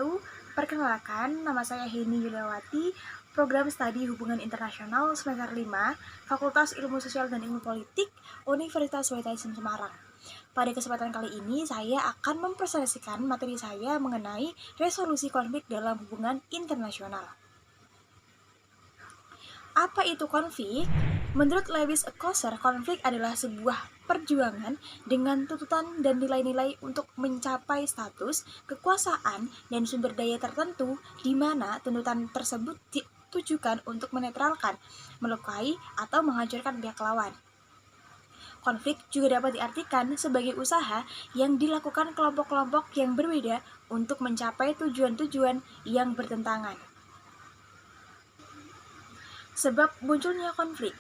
wabarakatuh. Perkenalkan, nama saya Heni Yuliawati, Program Studi Hubungan Internasional semester 5, Fakultas Ilmu Sosial dan Ilmu Politik, Universitas Wetan Semarang. Pada kesempatan kali ini, saya akan mempresentasikan materi saya mengenai resolusi konflik dalam hubungan internasional. Apa itu konflik? Menurut Lewis Coser, konflik adalah sebuah perjuangan dengan tuntutan dan nilai-nilai untuk mencapai status, kekuasaan, dan sumber daya tertentu di mana tuntutan tersebut ditujukan untuk menetralkan, melukai, atau menghancurkan pihak lawan. Konflik juga dapat diartikan sebagai usaha yang dilakukan kelompok-kelompok yang berbeda untuk mencapai tujuan-tujuan yang bertentangan. Sebab munculnya konflik.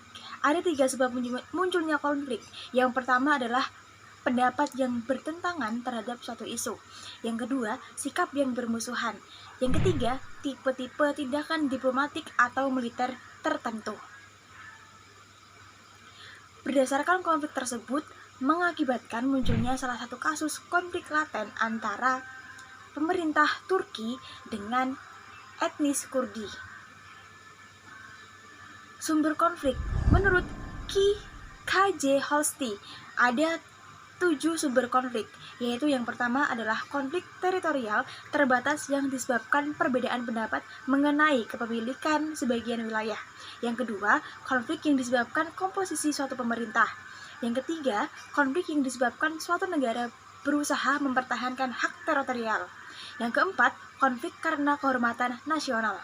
Ada 3 sebab munculnya konflik. Yang pertama adalah pendapat yang bertentangan terhadap suatu isu. Yang kedua, sikap yang bermusuhan. Yang ketiga, tipe-tipe tindakan diplomatik atau militer tertentu. Berdasarkan konflik tersebut, mengakibatkan munculnya salah satu kasus konflik laten antara pemerintah Turki dengan etnis Kurdi. Sumber konflik. Menurut K.J. Holsti, ada 7 sumber konflik, yaitu yang pertama adalah konflik teritorial terbatas yang disebabkan perbedaan pendapat mengenai kepemilikan sebagian wilayah. Yang kedua, konflik yang disebabkan komposisi suatu pemerintah. Yang ketiga, konflik yang disebabkan suatu negara berusaha mempertahankan hak teritorial. Yang keempat, konflik karena kehormatan nasional.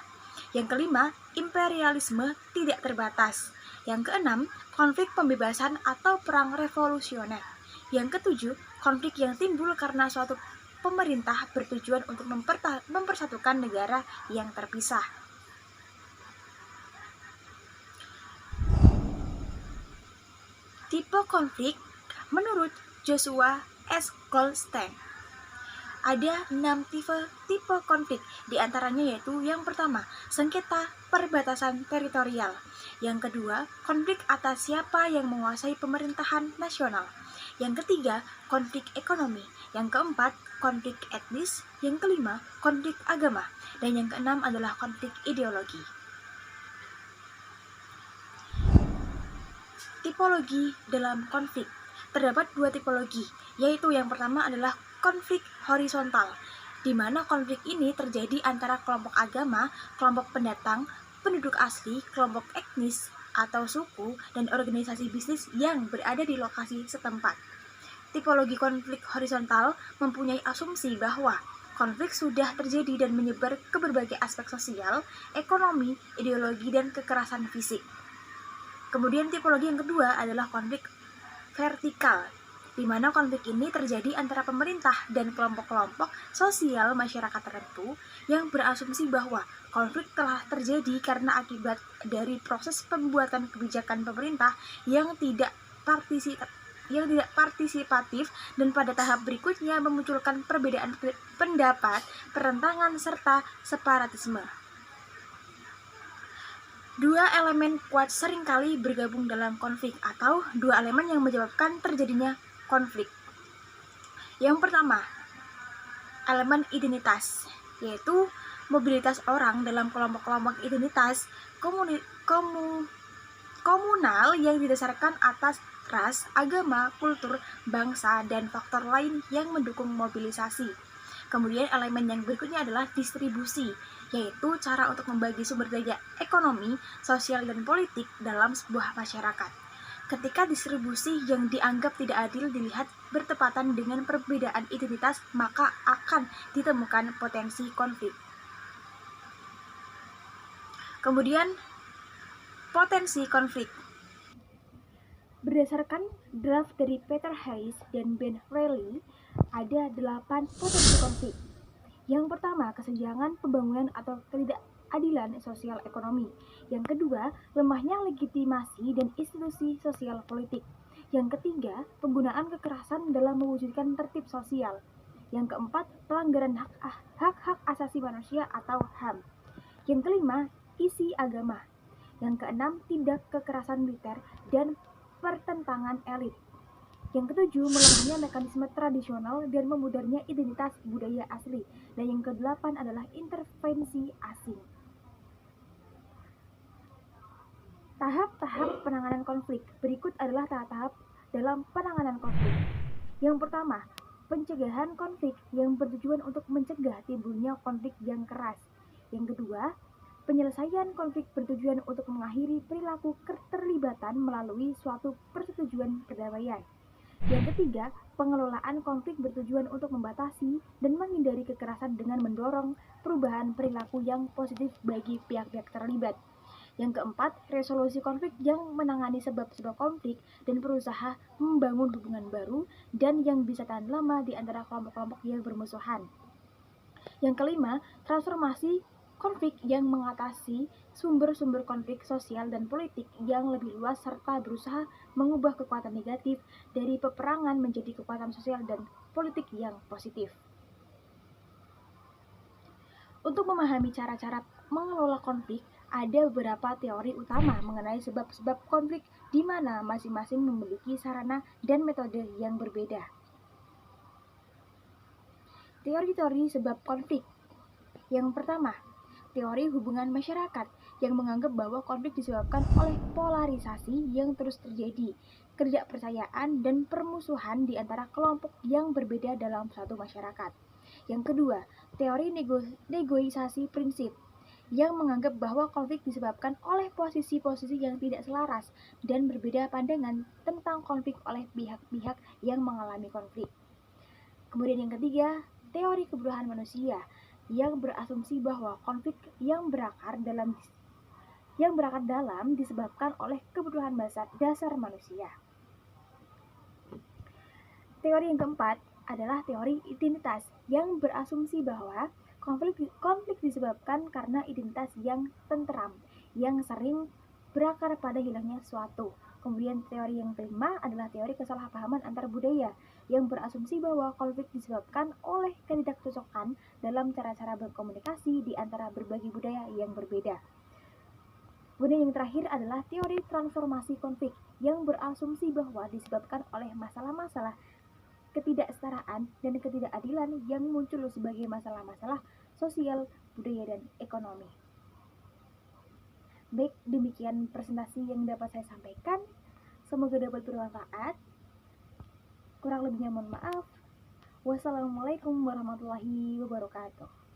Yang kelima, imperialisme tidak terbatas. Yang keenam, konflik pembebasan atau perang revolusioner. Yang ketujuh, konflik yang timbul karena suatu pemerintah bertujuan untuk mempersatukan negara yang terpisah. Tipe konflik menurut Joshua S. Goldstein. Ada 6 tipe konflik, diantaranya yaitu yang pertama, sengketa perbatasan teritorial. Yang kedua, konflik atas siapa yang menguasai pemerintahan nasional. Yang ketiga, konflik ekonomi. Yang keempat, konflik etnis. Yang kelima, konflik agama. Dan yang keenam adalah konflik ideologi. Tipologi dalam konflik. Terdapat 2 tipologi, yaitu yang pertama adalah konflik horizontal, di mana konflik ini terjadi antara kelompok agama, kelompok pendatang, penduduk asli, kelompok etnis atau suku, dan organisasi bisnis yang berada di lokasi setempat. Tipologi konflik horizontal mempunyai asumsi bahwa konflik sudah terjadi dan menyebar ke berbagai aspek sosial, ekonomi, ideologi, dan kekerasan fisik. Kemudian tipologi yang kedua adalah konflik vertikal, di mana konflik ini terjadi antara pemerintah dan kelompok-kelompok sosial masyarakat tertentu yang berasumsi bahwa konflik telah terjadi karena akibat dari proses pembuatan kebijakan pemerintah yang tidak partisipatif dan pada tahap berikutnya memunculkan perbedaan pendapat, pertentangan, serta separatisme. 2 elemen kuat seringkali bergabung dalam konflik atau 2 elemen yang menyebabkan terjadinya konflik. Yang pertama, elemen identitas, yaitu mobilitas orang dalam kelompok-kelompok identitas komunal yang didasarkan atas ras, agama, kultur, bangsa, dan faktor lain yang mendukung mobilisasi. Kemudian elemen yang berikutnya adalah distribusi, yaitu cara untuk membagi sumber daya ekonomi, sosial, dan politik dalam sebuah masyarakat. Ketika distribusi yang dianggap tidak adil dilihat bertepatan dengan perbedaan identitas, maka akan ditemukan potensi konflik. Kemudian, potensi konflik. Berdasarkan draft dari Peter Hayes dan Ben Reilly, ada 8 potensi konflik. Yang pertama, kesenjangan pembangunan atau ketidakadilan sosial ekonomi. Yang kedua, lemahnya legitimasi dan institusi sosial politik. Yang ketiga, penggunaan kekerasan dalam mewujudkan tertib sosial. Yang keempat, pelanggaran hak-hak asasi manusia atau HAM. Yang kelima, isi agama. Yang keenam, tindak kekerasan militer dan pertentangan elit. Yang ketujuh, melemahnya mekanisme tradisional dan memudarnya identitas budaya asli. Dan yang kedelapan adalah intervensi asing. Tahap-tahap penanganan konflik. Berikut adalah tahap-tahap dalam penanganan konflik. Yang pertama, pencegahan konflik yang bertujuan untuk mencegah timbulnya konflik yang keras. Yang kedua, penyelesaian konflik bertujuan untuk mengakhiri perilaku keterlibatan melalui suatu persetujuan perdamaian. Yang ketiga, pengelolaan konflik bertujuan untuk membatasi dan menghindari kekerasan dengan mendorong perubahan perilaku yang positif bagi pihak-pihak terlibat. Yang keempat, resolusi konflik yang menangani sebab-sebab konflik dan berusaha membangun hubungan baru dan yang bisa tahan lama di antara kelompok-kelompok yang bermusuhan. Yang kelima, transformasi konflik yang mengatasi sumber-sumber konflik sosial dan politik yang lebih luas serta berusaha mengubah kekuatan negatif dari peperangan menjadi kekuatan sosial dan politik yang positif. Untuk memahami cara-cara mengelola konflik, ada beberapa teori utama mengenai sebab-sebab konflik di mana masing-masing memiliki sarana dan metode yang berbeda. Teori-teori sebab konflik. Yang pertama, teori hubungan masyarakat yang menganggap bahwa konflik disebabkan oleh polarisasi yang terus terjadi, ketidakpercayaan dan permusuhan di antara kelompok yang berbeda dalam suatu masyarakat. Yang kedua, teori negosiasi prinsip yang menganggap bahwa konflik disebabkan oleh posisi-posisi yang tidak selaras dan berbeda pandangan tentang konflik oleh pihak-pihak yang mengalami konflik. Kemudian yang ketiga, teori kebodohan manusia yang berasumsi bahwa konflik yang berakar dalam disebabkan oleh kebutuhan dasar manusia. Teori yang keempat adalah teori identitas yang berasumsi bahwa konflik disebabkan karena identitas yang tenteram, yang sering berakar pada hilangnya suatu. Kemudian teori yang kelima adalah teori kesalahpahaman antar budaya yang berasumsi bahwa konflik disebabkan oleh ketidakcocokan dalam cara-cara berkomunikasi di antara berbagai budaya yang berbeda. Kemudian yang terakhir adalah teori transformasi konflik yang berasumsi bahwa disebabkan oleh masalah-masalah ketidaksetaraan dan ketidakadilan yang muncul sebagai masalah-masalah sosial, budaya, dan ekonomi. Baik, demikian presentasi yang dapat saya sampaikan. Semoga dapat bermanfaat. Kurang lebihnya mohon maaf. Wassalamualaikum warahmatullahi wabarakatuh.